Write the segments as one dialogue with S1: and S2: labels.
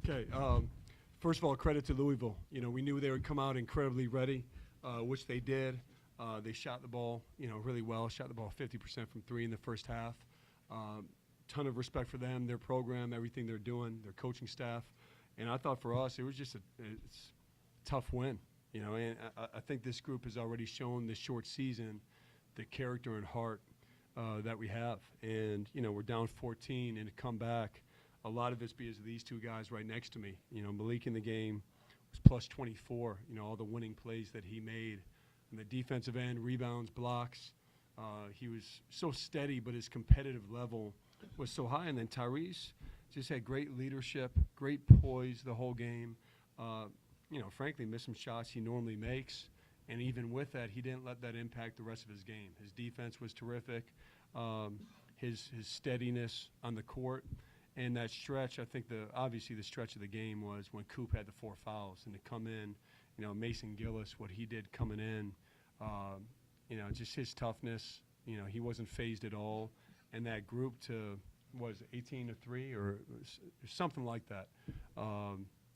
S1: Okay. First of all, credit to Louisville. You know, we knew they would come out incredibly ready, which they did. They shot the ball, really well. Shot the ball 50% from three in the first half. Ton of respect for them, their program, everything they're doing, their coaching staff. And I thought for us, it was just it's a tough win. And I think this group has already shown this short season the character and heart that we have. And, we're down 14 and to come back. A lot of it's because of these two guys right next to me. Malik in the game was plus 24, all the winning plays that he made. On the defensive end, rebounds, blocks. He was so steady, but his competitive level was so high. And then Tyrese just had great leadership, great poise the whole game. Frankly, missed some shots he normally makes. And even with that, he didn't let that impact the rest of his game. His defense was terrific. His steadiness on the court. And that stretch, I think obviously the stretch of the game was when Coop had the 4 fouls. And to come in, Mason Gillis, what he did coming in, just his toughness, he wasn't phased at all. And that group to, 18-3 or something like that.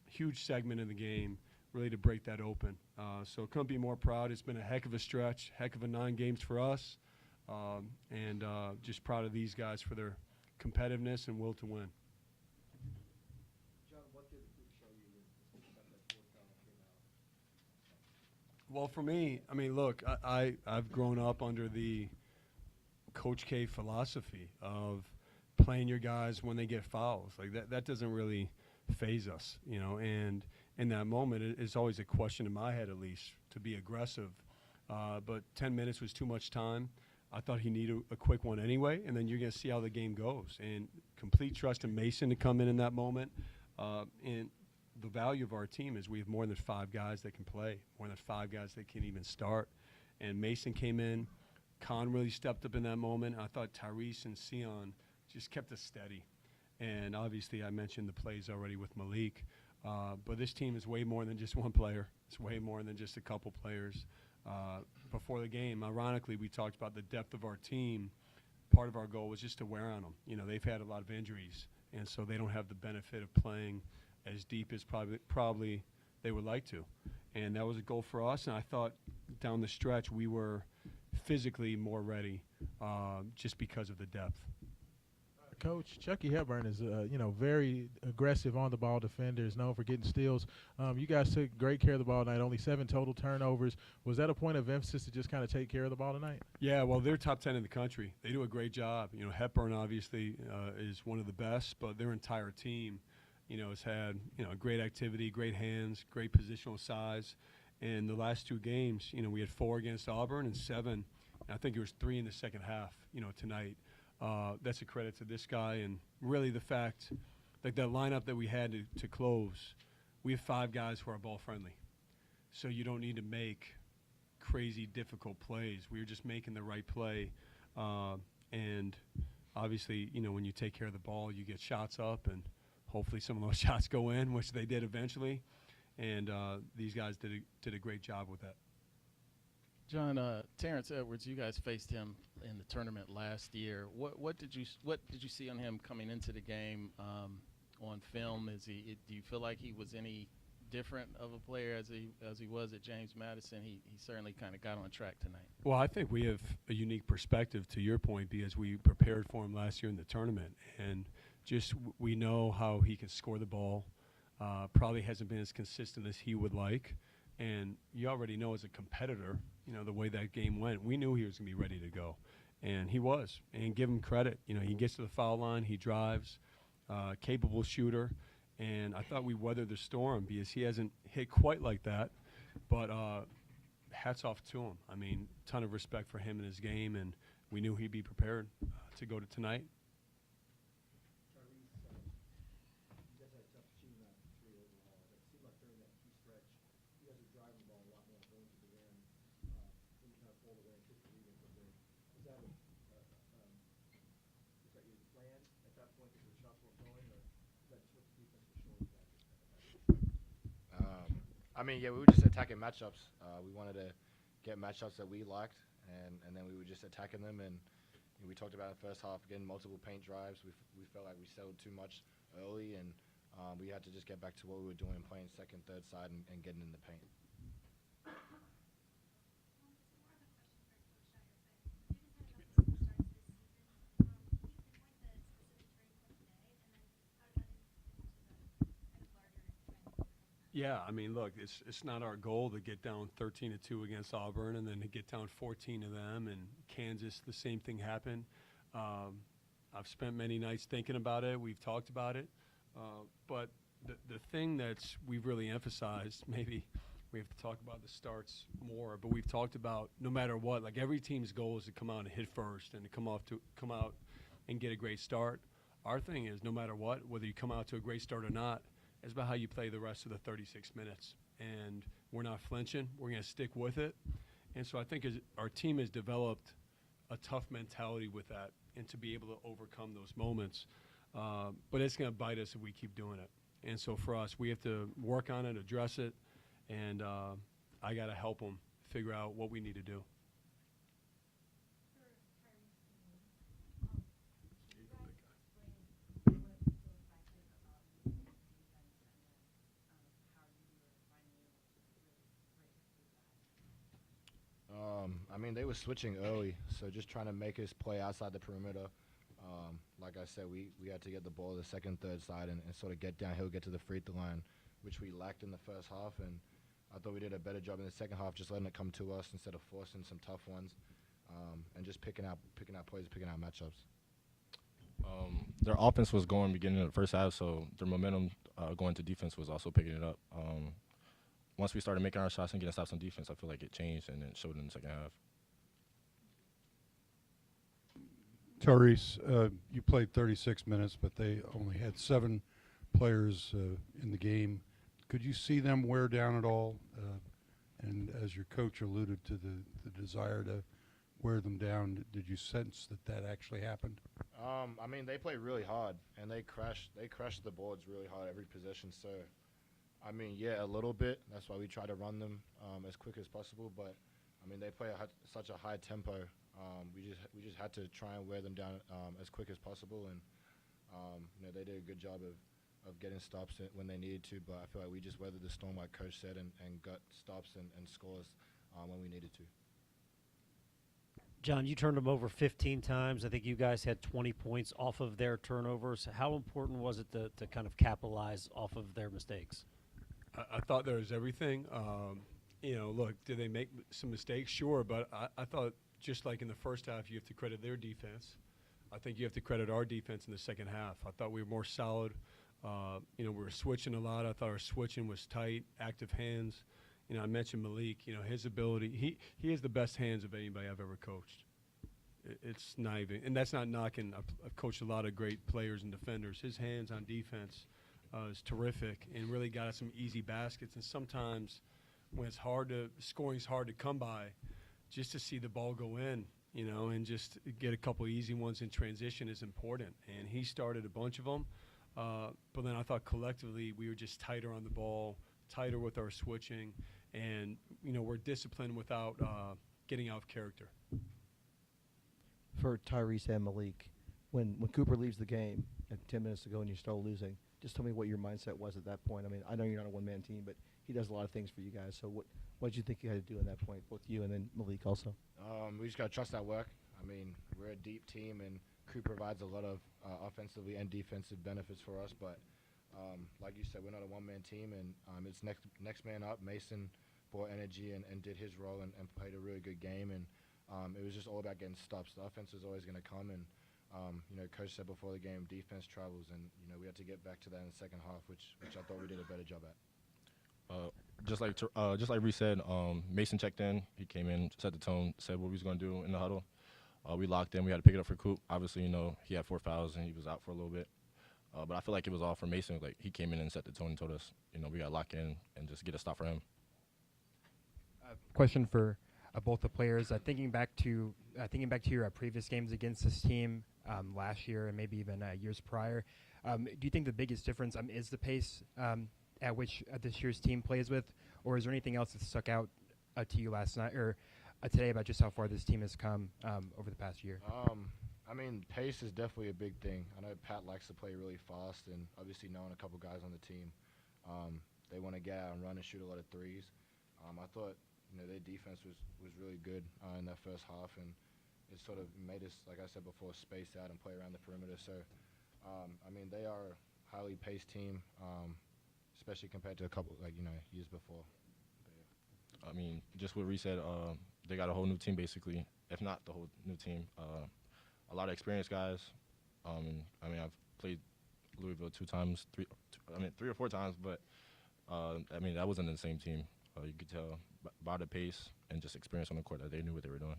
S1: Huge segment in the game, really to break that open. So couldn't be more proud. It's been a heck of a stretch, heck of a 9 games for us. And just proud of these guys for their competitiveness and will to win.
S2: John, what did the group show you when you think about that 4th foul came out?
S1: Well, for me, look, I've grown up under the Coach K philosophy of playing your guys when they get fouls. Like that doesn't really phase us, and in that moment, it's always a question in my head, at least, to be aggressive. But 10 minutes was too much time. I thought he needed a quick one anyway, and then you're going to see how the game goes. And complete trust in Mason to come in that moment. And the value of our team is we have more than 5 guys that can play, more than 5 guys that can even start. And Mason came in. Con really stepped up in that moment. I thought Tyrese and Sion just kept us steady. And obviously I mentioned the plays already with Malik. But this team is way more than just one player. It's way more than just a couple players. Before the game, ironically, we talked about the depth of our team. Part of our goal was just to wear on them. They've had a lot of injuries, and so they don't have the benefit of playing as deep as probably they would like to. And that was a goal for us, and I thought down the stretch we were physically more ready just because of the depth.
S3: Coach, Chucky Hepburn is, very aggressive on the ball defender, is known for getting steals. You guys took great care of the ball tonight, only 7 total turnovers. Was that a point of emphasis to just kind of take care of the ball tonight?
S1: Yeah, well, they're top 10 in the country. They do a great job. Hepburn obviously is one of the best, but their entire team, has had, great activity, great hands, great positional size. And the last 2 games, we had 4 against Auburn and 7. And I think it was 3 in the second half, tonight. That's a credit to this guy, and really the fact that lineup that we had to close, we have 5 guys who are ball friendly. So you don't need to make crazy difficult plays. We were just making the right play. And obviously, when you take care of the ball, you get shots up, and hopefully some of those shots go in, which they did eventually. And these guys did a great job with that.
S4: John, Terrence Edwards, you guys faced him in the tournament last year. What did you see on him coming into the game on film? Do you feel like he was any different of a player as he was at James Madison? He certainly kind of got on track tonight.
S1: Well, I think we have a unique perspective to your point because we prepared for him last year in the tournament, and just we know how he can score the ball. Probably hasn't been as consistent as he would like. And you already know as a competitor, the way that game went, we knew he was going to be ready to go. And he was. And give him credit. He gets to the foul line, he drives, capable shooter. And I thought we weathered the storm because he hasn't hit quite like that. But hats off to him. Ton of respect for him and his game, and we knew he'd be prepared to go to tonight.
S2: We were just attacking matchups. We wanted to get matchups that we liked, and then we were just attacking them. And we talked about the first half, again, multiple paint drives. We felt like we settled too much early, and We had to just get back to what we were doing, playing second, third side, and getting in the paint.
S1: Yeah, I mean, look, it's not our goal to get down 13-2 against Auburn and then to get down 14 to them. And Kansas, the same thing happened. I've spent many nights thinking about it. We've talked about it. But the thing that's we've really emphasized, maybe we have to talk about the starts more, but we've talked about no matter what, like every team's goal is to come out and hit first and to come out and get a great start. Our thing is no matter what, whether you come out to a great start or not, it's about how you play the rest of the 36 minutes. And we're not flinching. We're going to stick with it. And so I think our team has developed a tough mentality with that and to be able to overcome those moments. But it's going to bite us if we keep doing it. And so for us, we have to work on it, address it, and I got to help them figure out what we need to do.
S2: I mean, they were switching early, so just trying to make us play outside the perimeter. Like I said, we had to get the ball to the second, third side and sort of get downhill, get to the free throw line, which we lacked in the first half. And I thought we did a better job in the second half, just letting it come to us instead of forcing some tough ones, and just picking out plays, picking out matchups.
S5: Their offense was going beginning of the first half, so their momentum going to defense was also picking it up. Once we started making our shots and getting stops on defense, I feel like it changed and it showed in the second half.
S6: Tyrese, you played 36 minutes, but they only had 7 players in the game. Could you see them wear down at all? And as your coach alluded to the desire to wear them down, did you sense that actually happened?
S2: I mean, they play really hard, and they crash the boards really hard every possession. So, I mean, yeah, a little bit. That's why we try to run them as quick as possible. But I mean, they play such a high tempo. We just had to try and wear them down as quick as possible, and they did a good job of getting stops when they needed to. But I feel like we just weathered the storm, like Coach said, and got stops and scores when we needed to.
S7: John, you turned them over 15 times. I think you guys had 20 points off of their turnovers. How important was it to kind of capitalize off of their mistakes?
S1: I thought there was everything. Look, did they make some mistakes? Sure, but I thought just like in the first half, you have to credit their defense. I think you have to credit our defense in the second half. I thought we were more solid. We were switching a lot. I thought our switching was tight, active hands. I mentioned Malik. His ability. He has the best hands of anybody I've ever coached. It's not even, and that's not knocking. I've coached a lot of great players and defenders. His hands on defense is terrific, and really got us some easy baskets. And sometimes when scoring's hard to come by, just to see the ball go in, and just get a couple easy ones in transition is important. And he started a bunch of them, but then I thought collectively we were just tighter on the ball, tighter with our switching, and we're disciplined without getting out of character.
S8: For Tyrese and Malik, when Cooper leaves the game at 10 minutes to go and you start losing, just tell me what your mindset was at that point. I mean, I know you're not a one-man team, but he does a lot of things for you guys. So what did you think you had to do at that point, both you and then Malik also?
S2: We just got to trust that work. I mean, we're a deep team, and Cooper provides a lot of offensively and defensive benefits for us. But like you said, we're not a one-man team, and it's next man up. Mason brought energy and did his role and played a really good game. And it was just all about getting stops. The offense was always going to come, and Coach said before the game, defense travels, and we had to get back to that in the second half, which I thought we did a better job at.
S5: Just like Reese said, Mason checked in. He came in, set the tone, said what we was going to do in the huddle. We locked in. We had to pick it up for Coop. Obviously, he had 4 fouls and he was out for a little bit. But I feel like it was all for Mason. Like, he came in and set the tone and told us, we got to lock in and just get a stop for him.
S9: Question for both the players. Thinking back to your previous games against this team last year and maybe even years prior, do you think the biggest difference is the pace at which this year's team plays with, or is there anything else that stuck out to you last night or today about just how far this team has come over the past year?
S2: I mean, pace is definitely a big thing. I know Pat likes to play really fast, and obviously knowing a couple guys on the team, they want to get out and run and shoot a lot of threes. I thought, their defense was really good in that first half, and it sort of made us, like I said before, space out and play around the perimeter. So, I mean, they are a highly paced team, especially compared to a couple, years before.
S5: I mean, just what Reese said, they got a whole new team basically, if not the whole new team. A lot of experienced guys. I mean, I've played Louisville three or four times, but I mean, that wasn't the same team. You could tell by the pace and just experience on the court that they knew what they were doing.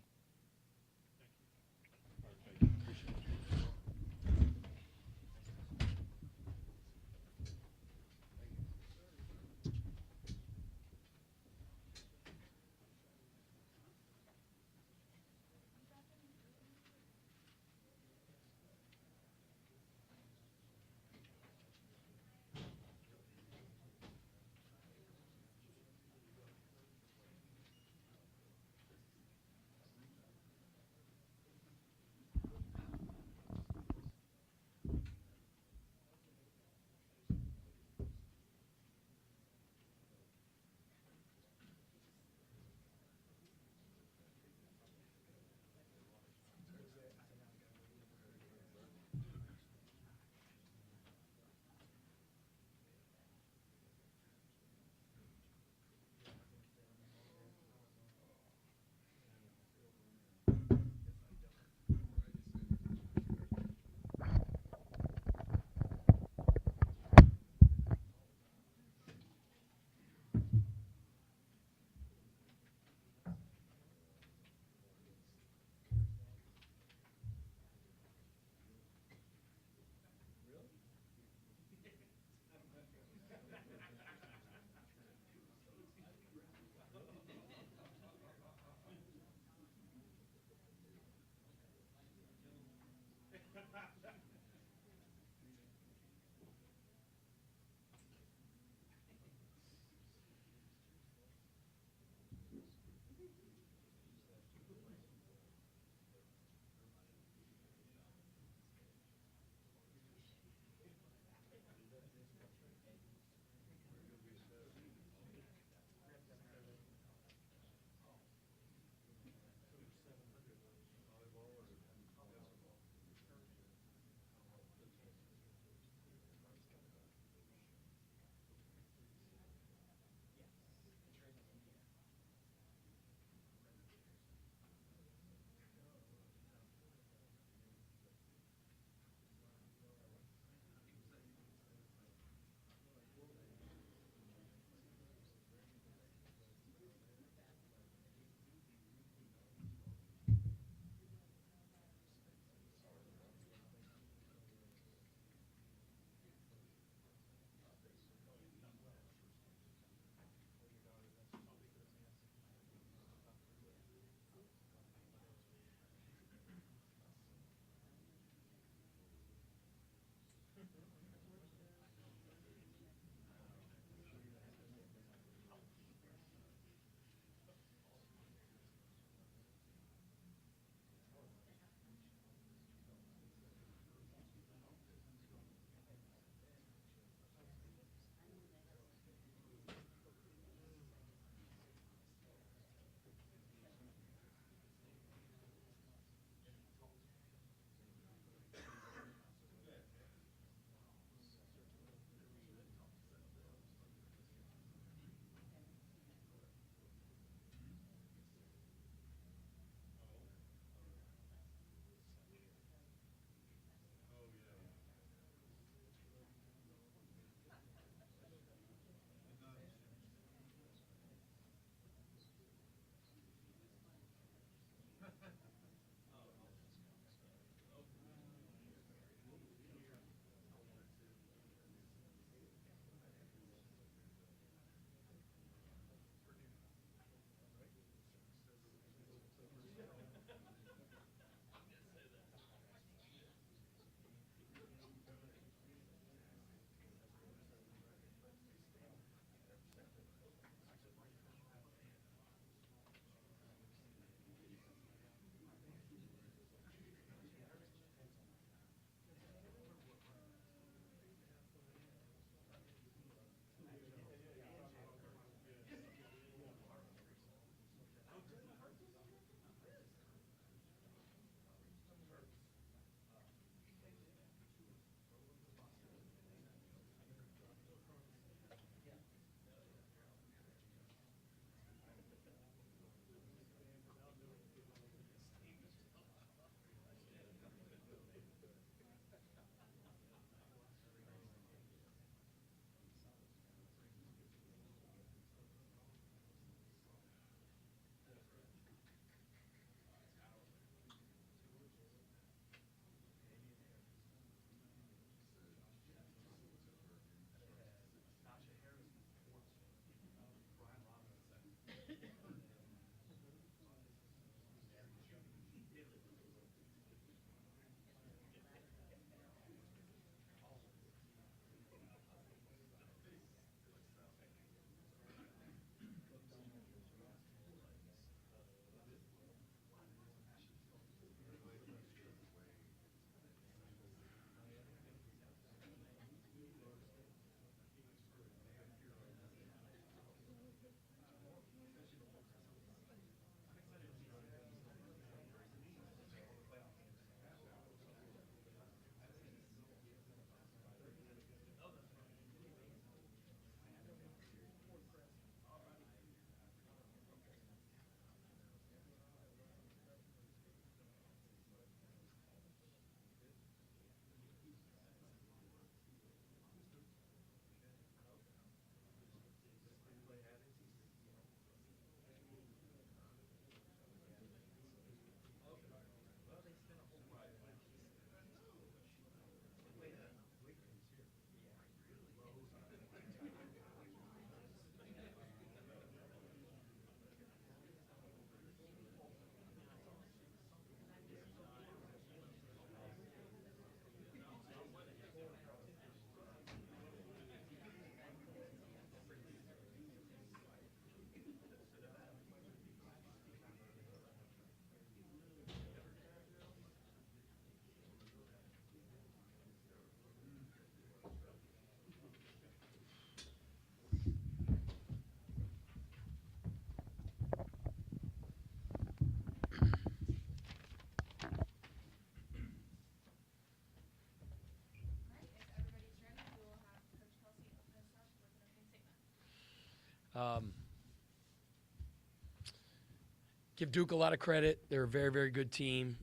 S10: Give Duke a lot of credit. They're a very, very good team.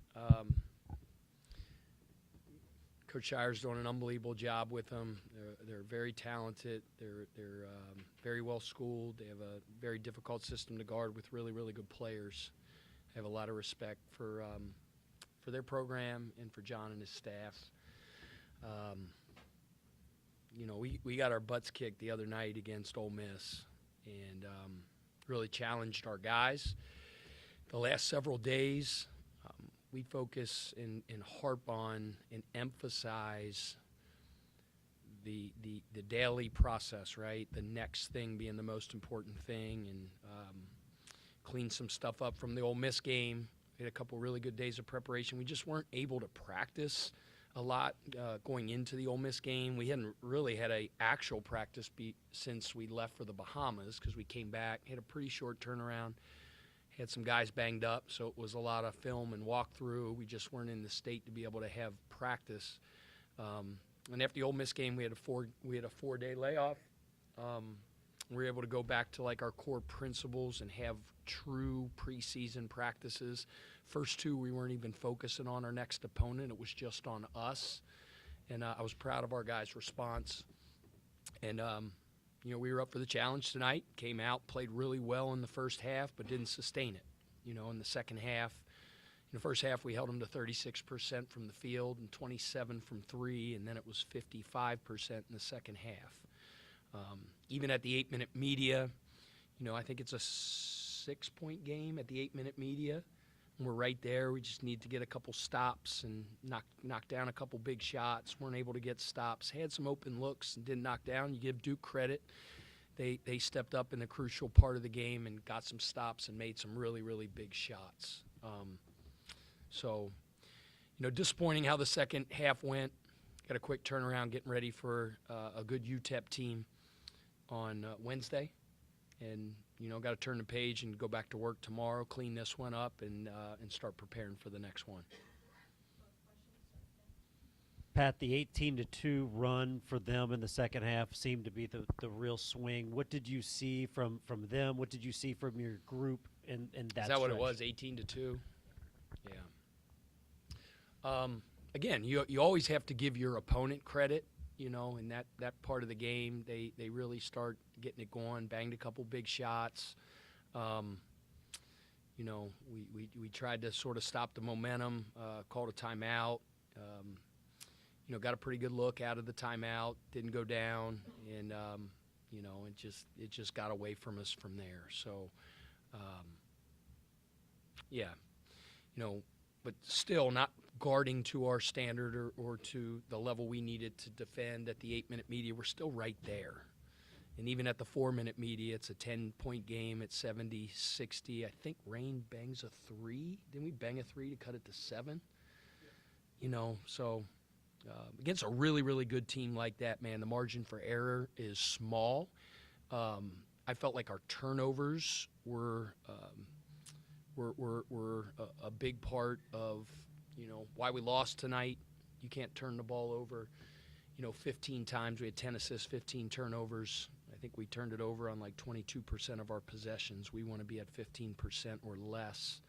S10: Coach Shire's doing an unbelievable job with them. They're very talented. They're very well schooled. They have a very difficult system to guard with really, really good players. I have a lot of respect for their program and for John and his staff. We got our butts kicked the other night against Ole Miss and really challenged our guys. The last several days, we focus and harp on and emphasize the daily process, right? The next thing being the most important thing, and clean some stuff up from the Ole Miss game. We had a couple really good days of preparation. We just weren't able to practice a lot going into the Ole Miss game. We hadn't really had a actual practice since we left for the Bahamas because we came back, had a pretty short turnaround. Had some guys banged up, so it was a lot of film and walkthrough. We just weren't in the state to be able to have practice. And after the Ole Miss game, we had a 4-day layoff. We were able to go back to like our core principles and have true preseason practices. First two, we weren't even focusing on our next opponent. It was just on us. And I was proud of our guys' response. And we were up for the challenge tonight, came out, played really well in the first half, but didn't sustain it. In the second half, in the first half, we held them to 36% from the field and 27 from three, and then it was 55% in the second half. Even at the 8-minute media, I think it's a 6-point game at the 8-minute media. We're right there. We just need to get a couple stops and knock down a couple big shots. Weren't able to get stops. Had some open looks and didn't knock down. You give Duke credit. They stepped up in the crucial part of the game and got some stops and made some really, really big shots. Disappointing how the second half went. Got a quick turnaround getting ready for a good UTEP team on Wednesday. And got to turn the page and go back to work tomorrow, clean this one up, and start preparing for the next one.
S7: Pat, the 18-2 run for them in the second half seemed to be the real swing. What did you see from them? What did you see from your group in that
S10: Is that what it
S7: stretch?
S10: was, 18-2? Yeah. Again, you always have to give your opponent credit. In that part of the game, they really start getting it going, banged a couple big shots. We tried to sort of stop the momentum, called a timeout. Got a pretty good look out of the timeout, didn't go down, and it just got away from us from there. So, but still not guarding to our standard or to the level we needed to defend at the 8-minute media. We're still right there. And even at the 4-minute media, it's a 10-point game at 70-60. I think Rain bangs a three. Didn't we bang a three to cut it to 7? Against a really, really good team like that, man, the margin for error is small. I felt like our turnovers were a big part of why we lost tonight. You can't turn the ball over 15 times. We had 10 assists, 15 turnovers. I think we turned it over on like 22% of our possessions. We want to be at 15% or less.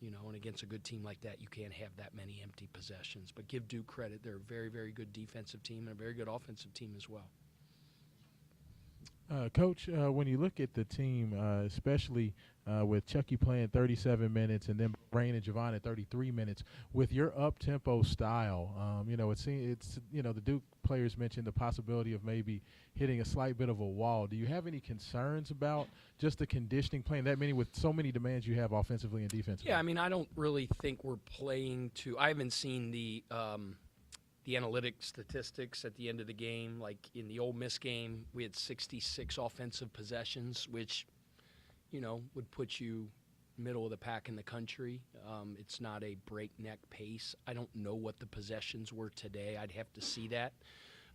S10: And against a good team like that, you can't have that many empty possessions. But give Duke credit. They're a very, very good defensive team and a very good offensive team as well.
S3: Coach, when you look at the team, especially with Chucky playing 37 minutes and then Rain and Javon at 33 minutes, with your up-tempo style, it's the Duke players mentioned the possibility of maybe hitting a slight bit of a wall. Do you have any concerns about just the conditioning, playing that many with so many demands you have offensively and defensively?
S10: Yeah, I don't really think we're playing to – I haven't seen the analytic statistics at the end of the game. Like in the Ole Miss game, we had 66 offensive possessions, which, would put you middle of the pack in the country. It's not a breakneck pace. I don't know what the possessions were today. I'd have to see that.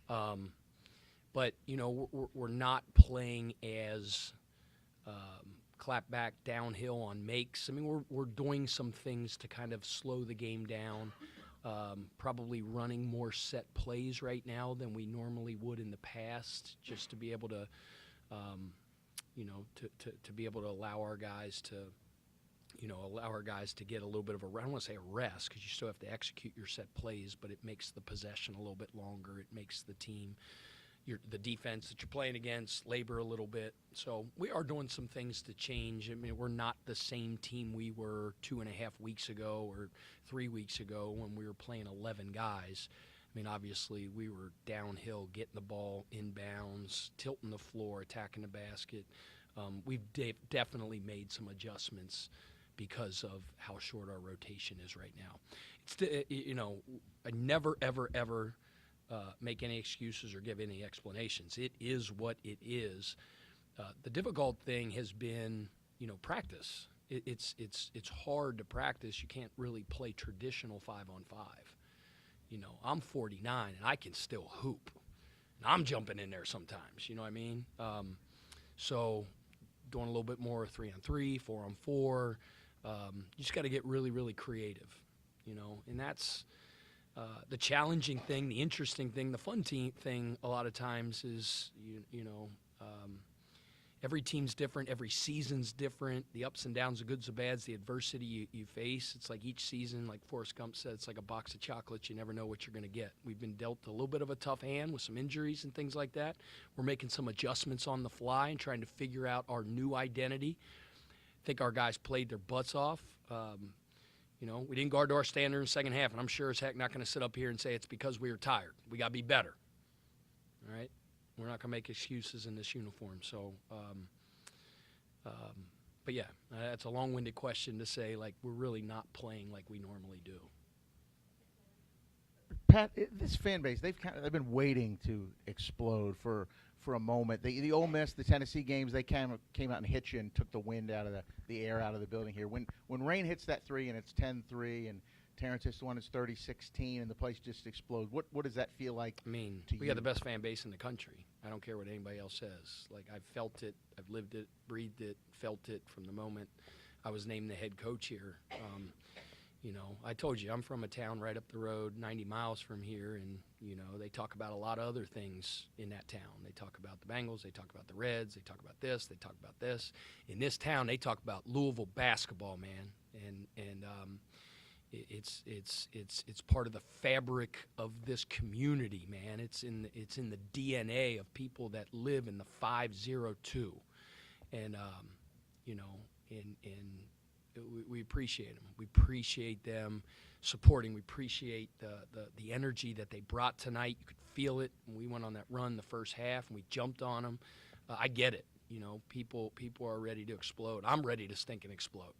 S10: But, we're not playing as clap back downhill on makes. We're doing some things to kind of slow the game down. Probably running more set plays right now than we normally would in the past, just to be able to to be able to allow our guys to, get a little bit of I don't want to say a rest, because you still have to execute your set plays, but it makes the possession a little bit longer. It makes the team, the defense that you're playing against, labor a little bit. So we are doing some things to change. I mean, we're not the same team we were 2.5 weeks ago or 3 weeks ago when we were playing 11 guys. I mean, obviously, we were downhill, getting the ball inbounds, tilting the floor, attacking the basket. We've definitely made some adjustments because of how short our rotation is right now. I never, ever, ever make any excuses or give any explanations. It is what it is. The difficult thing has been, practice. It's hard to practice. You can't really play traditional 5-on-5. I'm 49 and I can still hoop. And I'm jumping in there sometimes, you know what I mean? So doing a little bit more 3-on-3, 4-on-4. You just got to get really, really creative, and that's the challenging thing, the interesting thing, the fun thing a lot of times is, every team's different, every season's different, the ups and downs, the goods, the bads, the adversity you face. It's like each season, like Forrest Gump said, it's like a box of chocolates. You never know what you're going to get. We've been dealt a little bit of a tough hand with some injuries and things like that. We're making some adjustments on the fly and trying to figure out our new identity. I think our guys played their butts off. We didn't guard to our standard in the second half, and I'm sure as heck not going to sit up here and say it's because we were tired. We got to be better, all right? We're not going to make excuses in this uniform. So, but yeah, that's a long-winded question to say, like, we're really not playing like we normally do.
S11: Pat, this fan base, they've been waiting to explode for a moment. The Ole Miss, the Tennessee games, they came out and hit you and took the wind out of the air out of the building here. When Rain hits that three and it's 10-3 and Terrence hits one, it's 30-16 and the place just explodes. What does that feel like?
S10: I mean,
S11: to
S10: we
S11: you?
S10: got the best fan base in the country. I don't care what anybody else says. Like, I've felt it, I've lived it, breathed it, felt it from the moment I was named the head coach here. I told you, I'm from a town right up the road, 90 miles from here, and, they talk about a lot of other things in that town. They talk about the Bengals, they talk about the Reds, they talk about this, they talk about this. In this town, they talk about Louisville basketball, man, and it's part of the fabric of this community, man. It's in the DNA of people that live in the 502, and we appreciate them. We appreciate them supporting. We appreciate the energy that they brought tonight. You could feel it when we went on that run the first half and we jumped on them. I get it. People are ready to explode. I'm ready to stink and explode.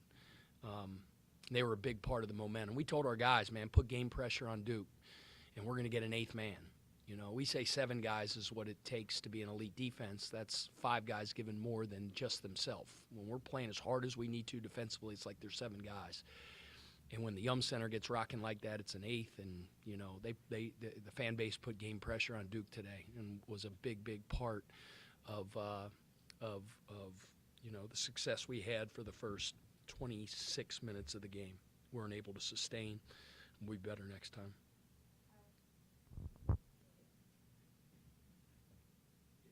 S10: They were a big part of the momentum. We told our guys, man, put game pressure on Duke, and we're going to get an eighth man. We say 7 guys is what it takes to be an elite defense. That's 5 guys giving more than just themselves. When we're playing as hard as we need to defensively, it's like there's 7 guys. And when the Yum Center gets rocking like that, it's an eighth. And, the fan base put game pressure on Duke today and was a big, big part of the success we had for the first 26 minutes of the game. Weren't able to sustain. We'll be better next time.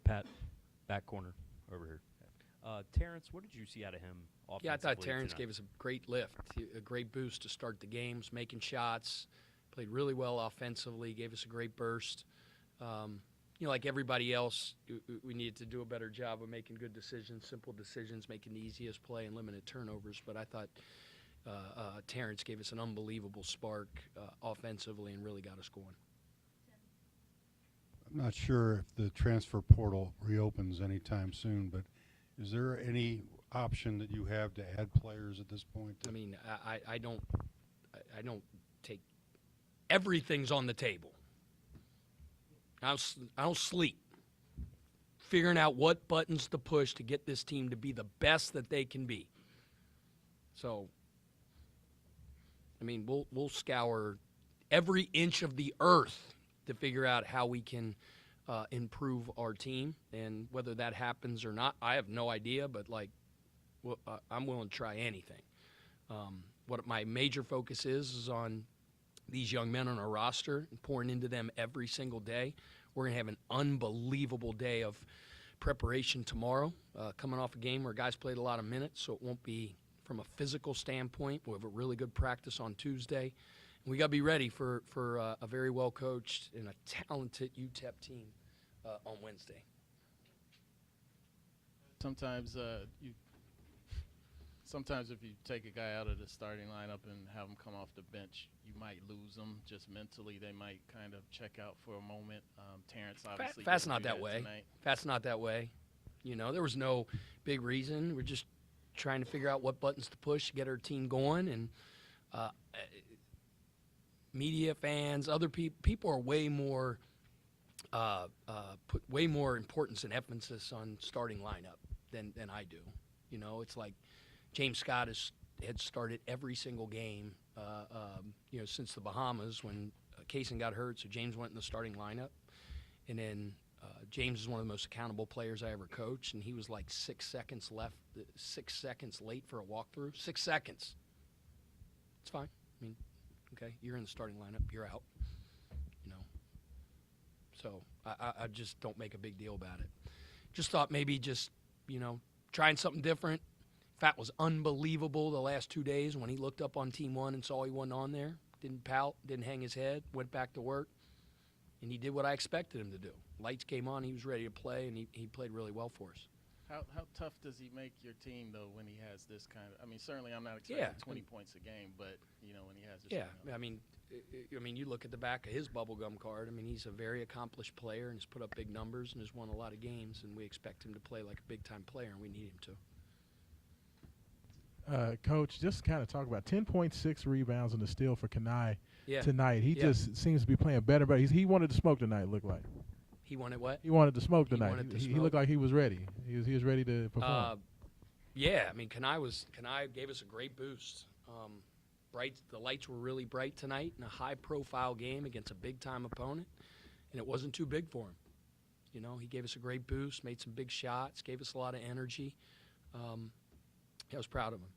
S12: Pat, back corner over here. Terrence, what did you see out of him offensively?
S10: Yeah, I thought Terrence
S12: tonight?
S10: gave us a great lift, a great boost to start the games, making shots, played really well offensively, gave us a great burst. Like everybody else, we needed to do a better job of making good decisions, simple decisions, making the easiest play and limited turnovers. But I thought Terrence gave us an unbelievable spark offensively and really got us going.
S6: I'm not sure if the transfer portal reopens anytime soon, but is there any option that you have to add players at this point?
S10: I mean, I don't take – everything's on the table. I don't sleep figuring out what buttons to push to get this team to be the best that they can be. So, I mean, we'll scour every inch of the earth to figure out how we can improve our team, and whether that happens or not, I have no idea. But I'm willing to try anything. What my major focus is on these young men on our roster and pouring into them every single day. We're going to have an unbelievable day of preparation tomorrow, coming off a game where guys played a lot of minutes, so it won't be from a physical standpoint. We'll have a really good practice on Tuesday. And we got to be ready for a very well-coached and a talented UTEP team on Wednesday.
S4: Sometimes sometimes if you take a guy out of the starting lineup and have him come off the bench, you might lose them just mentally. They might kind of check out for a moment. Terrence obviously.
S10: Fat's not that way. Fat's not that way. You know, there was no big reason. We're just trying to figure out what buttons to push to get our team going. And media, fans, other people are way more put way more importance and emphasis on starting lineup than I do. You know, it's like James Scott had started every single game, you know, since the Bahamas when Kaysen got hurt. So James went in the starting lineup, and then James is one of the most accountable players I ever coached, and he was like 6 seconds late for a walkthrough. 6 seconds. It's fine. I mean, okay, you're in the starting lineup. You're out. You know. So I just don't make a big deal about it. Just thought maybe just, you know, trying something different. Fat was unbelievable the last 2 days when he looked up on Team 1 and saw he wasn't on there. Didn't pout, didn't hang his head, went back to work, and he did what I expected him to do. Lights came on, he was ready to play, and he played really well for us.
S4: How tough does he make your team, though, when he has this kind of – I mean, certainly I'm not expecting 20 points a game, but, you know, when he has this kind of –
S10: I mean, you look at the back of his bubblegum card. I mean, he's a very accomplished player and has put up big numbers and has won a lot of games, and we expect him to play like a big-time player, and we need him to.
S3: Coach, just kind of talk about 10.6 rebounds and a steal for Kenai tonight. He
S10: Yeah.
S3: just seems to be playing better, but he wanted to smoke tonight, looked like.
S10: He wanted what?
S3: He wanted to smoke
S10: He
S3: tonight.
S10: wanted to
S3: He
S10: smoke.
S3: looked like he was ready. He was ready to perform.
S10: Yeah, I mean, Kenai gave us a great boost. The lights were really bright tonight in a high-profile game against a big-time opponent, and it wasn't too big for him. You know, he gave us a great boost, made some big shots, gave us a lot of energy. I was proud of him.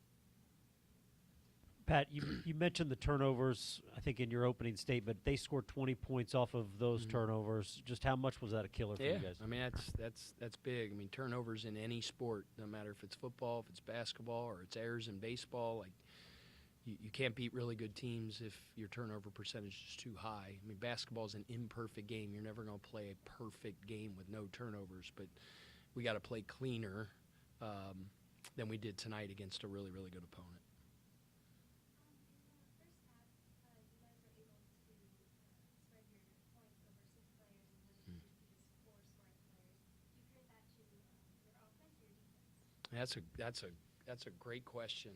S7: Pat, you mentioned the turnovers, I think, in your opening statement. They scored 20 points off of those turnovers. Just how much was that a killer for you guys?
S10: I mean, that's big. I mean, turnovers in any sport, no matter if it's football, if it's basketball, or it's errors in baseball, like you can't beat really good teams if your turnover percentage is too high. I mean, basketball is an imperfect game. You're never going to play a perfect game with no turnovers, but we got to play cleaner than we did tonight against a really, really good opponent. That's a great question.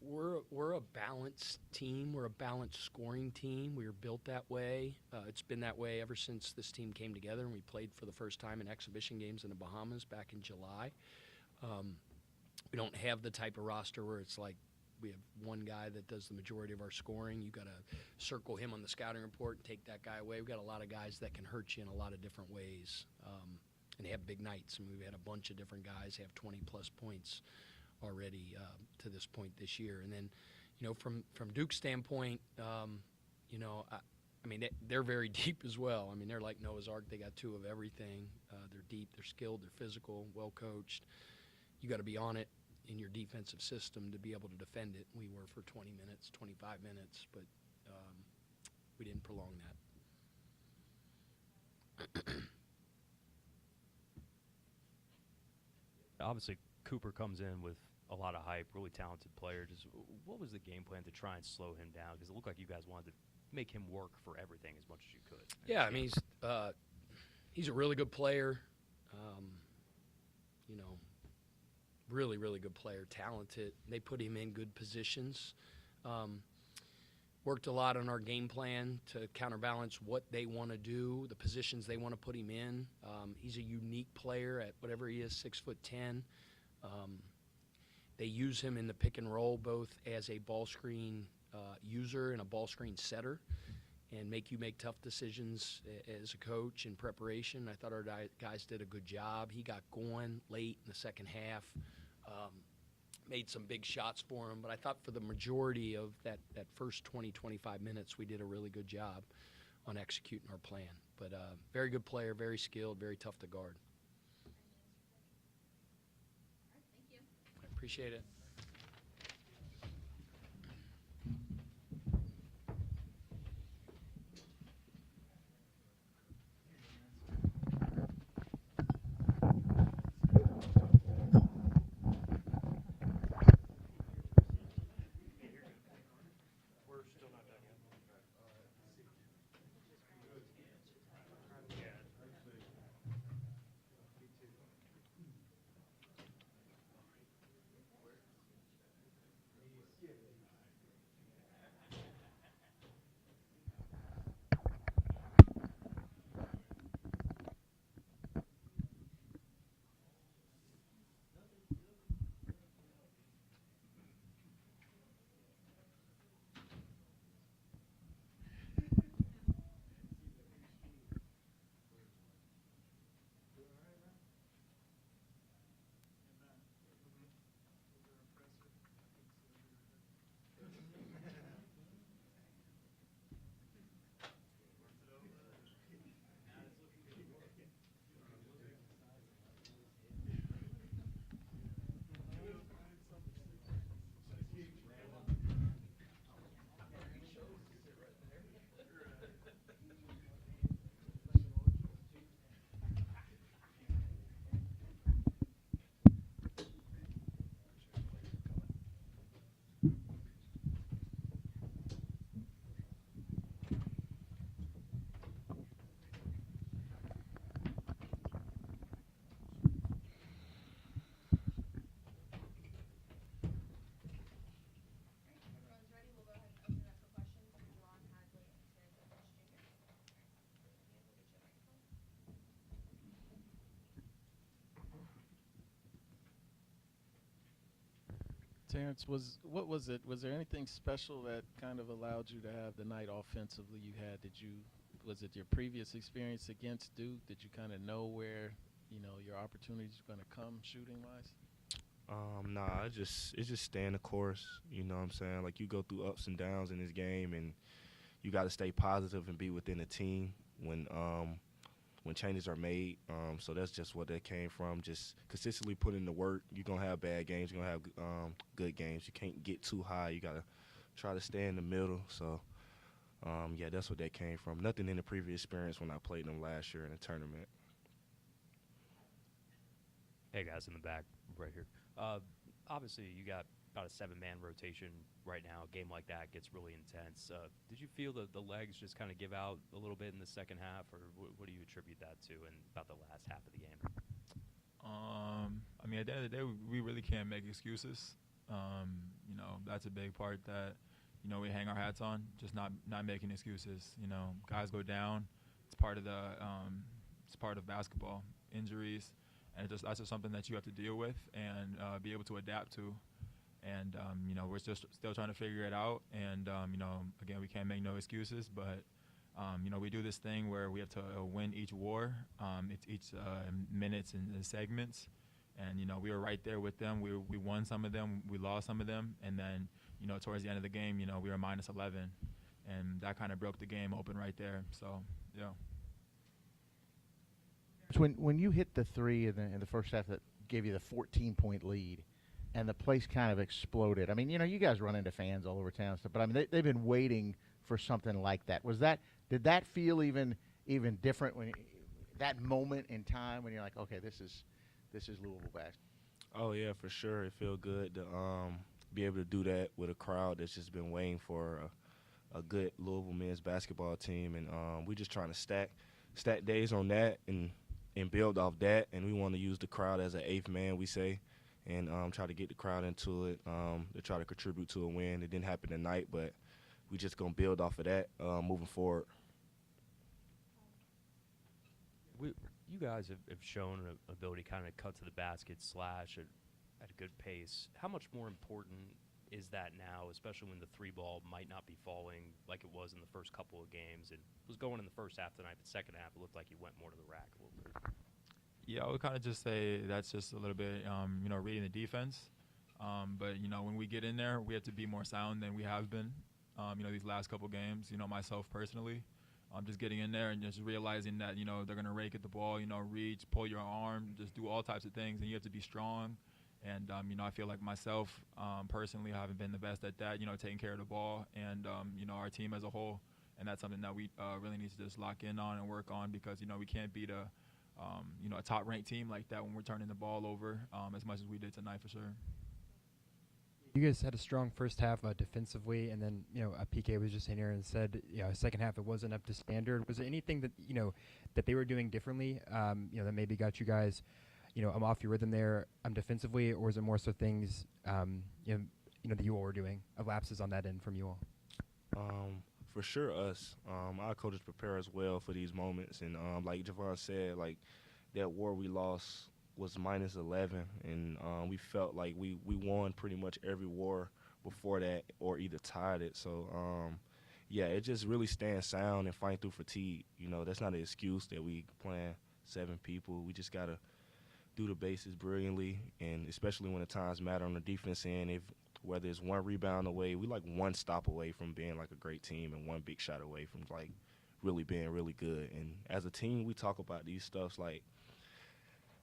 S10: We're a balanced team. We're a balanced scoring team. We were built that way. It's been that way ever since this team came together, and we played for the first time in exhibition games in the Bahamas back in July. We don't have the type of roster where it's like we have one guy that does the majority of our scoring. You got to circle him on the scouting report and take that guy away. We've got a lot of guys that can hurt you in a lot of different ways. And they have big nights. I mean, we've had a bunch of different guys have 20-plus points already to this point this year. And then, you know, from Duke's standpoint, you know, I mean, they're very deep as well. I mean, they're like Noah's Ark. They got two of everything. They're deep, they're skilled, they're physical, well-coached. You got to be on it in your defensive system to be able to defend it. We were for 20 minutes, 25 minutes, but we didn't prolong that.
S12: Obviously, Cooper comes in with a lot of hype, really talented player. Just what was the game plan to try and slow him down? Because it looked like you guys wanted to make him work for everything as much as you could.
S10: Yeah, I mean, he's a really good player. You know, really, really good player, talented. They put him in good positions. Worked a lot on our game plan to counterbalance what they want to do, the positions they want to put him in. He's a unique player at whatever he is, 6'10". They use him in the pick and roll both as a ball screen user and a ball screen setter, and make you make tough decisions as a coach in preparation. I thought our guys did a good job. He got going late in the second half. Made some big shots for him, but I thought for the majority of that first 20, 25 minutes, we did a really good job on executing our plan. But very good player, very skilled, very tough to guard. Appreciate it.
S4: Terrence, what was it? Was there anything special that kind of allowed you to have the night offensively you had? Was it your previous experience against Duke? Did you kind of know where, your opportunities were going to come shooting wise?
S13: Nah, it's just staying the course. You know what I'm saying? Like, you go through ups and downs in this game, and you got to stay positive and be within the team when changes are made. So that's just what that came from. Just consistently put in the work. You're going to have bad games. You're going to have good games. You can't get too high. You got to try to stay in the middle. So, yeah, that's what that came from. Nothing in the previous experience when I played them last year in a tournament.
S12: Hey, guys, in the back right here. Obviously, you got about a 7-man rotation right now. A game like that gets really intense. Did you feel the legs just kind of give out a little bit in the second half, or what do you attribute that to in about the last half of the game?
S14: I mean, at the end of the day, we really can't make excuses. That's a big part that, we hang our hats on, just not making excuses. Guys go down. It's part of basketball, injuries. And that's just something that you have to deal with and be able to adapt to. And, we're just still trying to figure it out. And, again, we can't make no excuses. But, we do this thing where we have to win each war, each minutes and segments. And, we were right there with them. We won some of them. We lost some of them. And then, towards the end of the game, we were minus 11. And that kind of broke the game open right there. So, yeah.
S11: When you hit the three in the first half that gave you the 14-point lead, and the place kind of exploded. I mean, you guys run into fans all over town and stuff, but I mean, they've been waiting for something like that. Did that feel even different when that moment in time when you're like, okay, this is Louisville basketball?
S13: Oh, yeah, for sure. It felt good to be able to do that with a crowd that's just been waiting for a good Louisville men's basketball team, and we're just trying to stack days on that and build off that, and we want to use the crowd as an eighth man, we say, and try to get the crowd into it to try to contribute to a win. It didn't happen tonight, but we just going to build off of that moving forward.
S12: You guys have shown an ability to kind of cut to the basket, slash at a good pace. How much more important is that now, especially when the three ball might not be falling like it was in the first couple of games? It was going in the first half tonight, but second half it looked like you went more to the rack a little bit.
S14: Yeah, I would kind of just say that's just a little bit, reading the defense. But, when we get in there, we have to be more sound than we have been, these last couple games, myself personally. Just getting in there and just realizing that, they're going to rake at the ball, reach, pull your arm, just do all types of things. And you have to be strong And, I feel like myself, personally, I haven't been the best at that, taking care of the ball and, our team as a whole. And that's something that we really need to just lock in on and work on because, we can't beat a top-ranked team like that when we're turning the ball over as much as we did tonight for sure.
S9: You guys had a strong first half defensively, and then PK was just in here and said, second half it wasn't up to standard. Was there anything that that they were doing differently, that maybe got you guys, off your rhythm there defensively, or was it more so things, that you all were doing, lapses on that end from you all?
S13: For sure, us. Our coaches prepare us well for these moments, and like Javon said, like that war we lost was -11, and we felt like we won pretty much every war before that or either tied it. So, yeah, it just really staying sound and fighting through fatigue. That's not an excuse that we playing 7 people. We just got to do the basics brilliantly, and especially when the times matter on the defense end, whether it's one rebound away, we like one stop away from being like a great team and one big shot away from like really being really good. And as a team, we talk about these stuffs like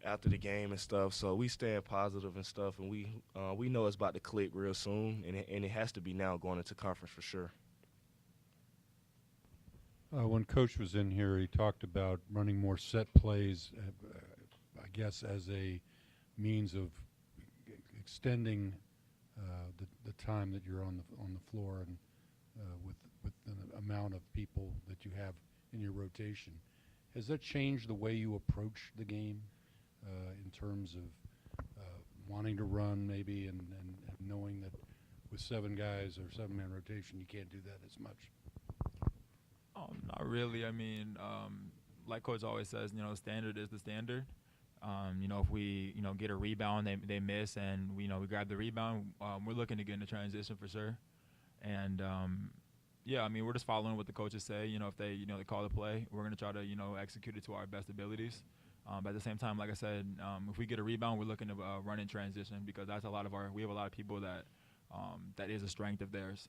S13: after the game and stuff, so we stay positive and stuff, and we know it's about to click real soon, and it has to be now going into conference for sure.
S6: When Coach was in here, he talked about running more set plays, I guess as a means of extending the time that you're on the floor and with the amount of people that you have in your rotation. Has that changed the way you approach the game in terms of wanting to run maybe and knowing that with 7 guys or 7-man rotation you can't do that as much?
S14: Not really. I mean, like Coach always says, standard is the standard. If we, get a rebound, they miss, and we grab the rebound, we're looking to get into transition for sure. And yeah, I mean, we're just following what the coaches say. If they, they call the play, we're gonna try to, execute it to our best abilities. But at the same time, like I said, if we get a rebound, we're looking to run in transition because that's we have a lot of people that that is a strength of theirs.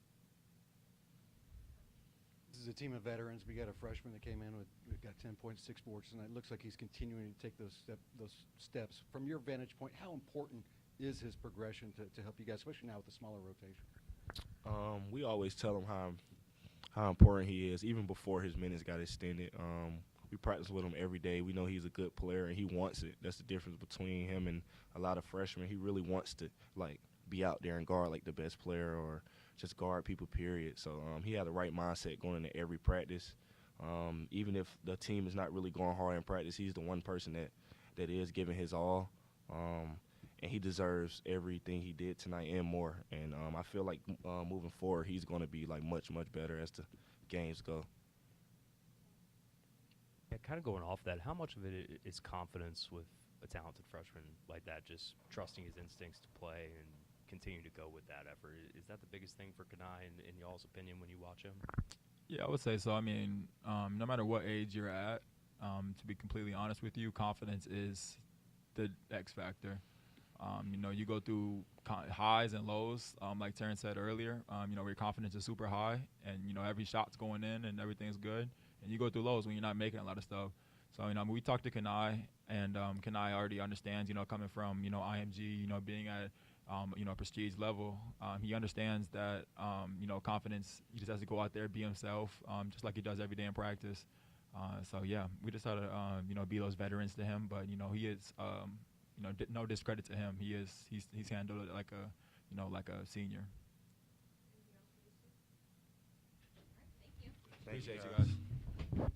S15: This is a team of veterans. We got a freshman that came in we've got 10 points, 6 boards tonight. It looks like he's continuing to take those steps. From your vantage point, how important is his progression to help you guys, especially now with the smaller rotation?
S13: We always tell him how important he is, even before his minutes got extended. We practice with him every day. We know he's a good player and he wants it. That's the difference between him and a lot of freshmen. He really wants to be out there and guard like the best player or just guard people, period. So he had the right mindset going into every practice. Even if the team is not really going hard in practice, he's the one person that is giving his all. And he deserves everything he did tonight and more. And I feel like moving forward, he's going to be much, much better as the games go.
S12: Yeah, kind of going off that, how much of it is confidence with a talented freshman like that, just trusting his instincts to play and continue to go with that effort? Is that the biggest thing for Kanai in y'all's opinion when you watch him?
S14: Yeah, I would say so. I mean, no matter what age you're at, to be completely honest with you, confidence is the X factor. You go through highs and lows, like Terrence said earlier, where your confidence is super high and, every shot's going in and everything's good. And you go through lows when you're not making a lot of stuff. So, we talked to Kanai, and Kanai already understands, coming from, IMG, being at, prestige level. He understands that, confidence, he just has to go out there, be himself, just like he does every day in practice. So, yeah, we just had to, be those veterans to him. But, he is, no discredit to him. He's handled it like a senior.
S13: Thank you
S14: Appreciate you guys.